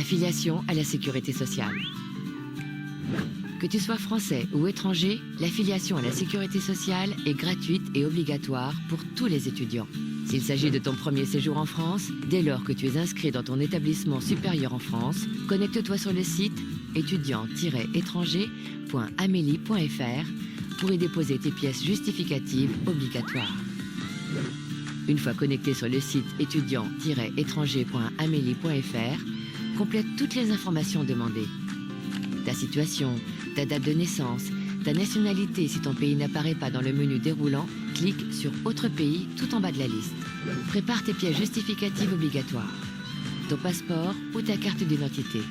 Affiliation à la sécurité sociale. Que tu sois français ou étranger, l'affiliation à la sécurité sociale est gratuite et obligatoire pour tous les étudiants. S'il s'agit de ton premier séjour en France, dès lors que tu es inscrit dans ton établissement supérieur en France, connecte-toi sur le site étudiant-étranger.amelie.fr pour y déposer tes pièces justificatives obligatoires. Une fois connecté sur le site étudiant-étranger.amelie.fr, complète toutes les informations demandées. Ta situation, ta date de naissance, ta nationalité si ton pays n'apparaît pas dans le menu déroulant, clique sur « Autre pays » tout en bas de la liste. Prépare tes pièces justificatives obligatoires, ton passeport ou ta carte d'identité,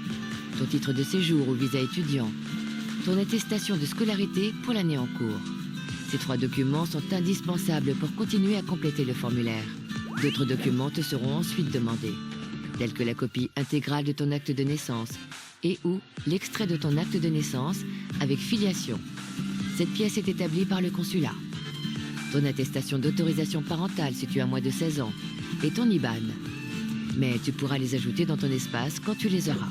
ton titre de séjour ou visa étudiant, ton attestation de scolarité pour l'année en cours. Ces 3 documents sont indispensables pour continuer à compléter le formulaire. D'autres documents te seront ensuite demandés, tels que la copie intégrale de ton acte de naissance et ou l'extrait de ton acte de naissance avec filiation. Cette pièce est établie par le consulat. Ton attestation d'autorisation parentale si tu as moins de 16 ans et ton IBAN. Mais tu pourras les ajouter dans ton espace quand tu les auras.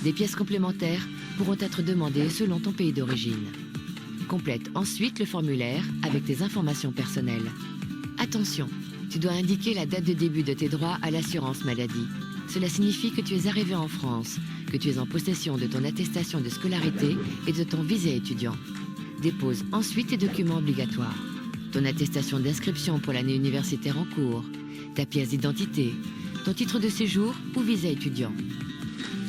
Des pièces complémentaires pourront être demandées selon ton pays d'origine. Complète ensuite le formulaire avec tes informations personnelles. Attention, tu dois indiquer la date de début de tes droits à l'assurance maladie. Cela signifie que tu es arrivé en France, que tu es en possession de ton attestation de scolarité et de ton visa étudiant. Dépose ensuite tes documents obligatoires. Ton attestation d'inscription pour l'année universitaire en cours, ta pièce d'identité, ton titre de séjour ou visa étudiant.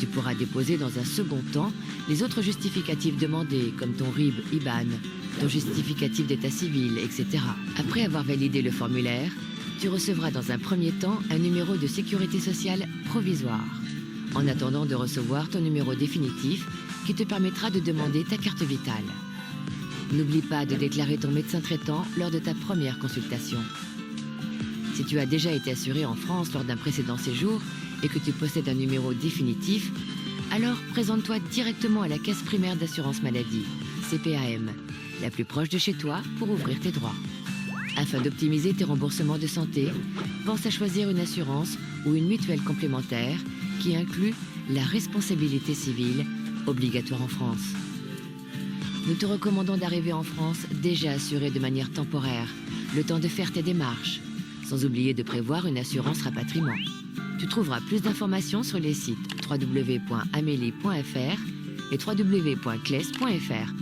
Tu pourras déposer dans un second temps les autres justificatifs demandés comme ton RIB, IBAN, ton justificatif d'état civil, etc. Après avoir validé le formulaire, tu recevras dans un premier temps un numéro de sécurité sociale provisoire, en attendant de recevoir ton numéro définitif qui te permettra de demander ta carte vitale. N'oublie pas de déclarer ton médecin traitant lors de ta première consultation. Si tu as déjà été assuré en France lors d'un précédent séjour et que tu possèdes un numéro définitif, alors présente-toi directement à la caisse primaire d'assurance maladie, CPAM, la plus proche de chez toi pour ouvrir tes droits. Afin d'optimiser tes remboursements de santé, pense à choisir une assurance ou une mutuelle complémentaire qui inclut la responsabilité civile obligatoire en France. Nous te recommandons d'arriver en France déjà assuré de manière temporaire, le temps de faire tes démarches, sans oublier de prévoir une assurance rapatriement. Tu trouveras plus d'informations sur les sites www.amelie.fr et www.cles.fr.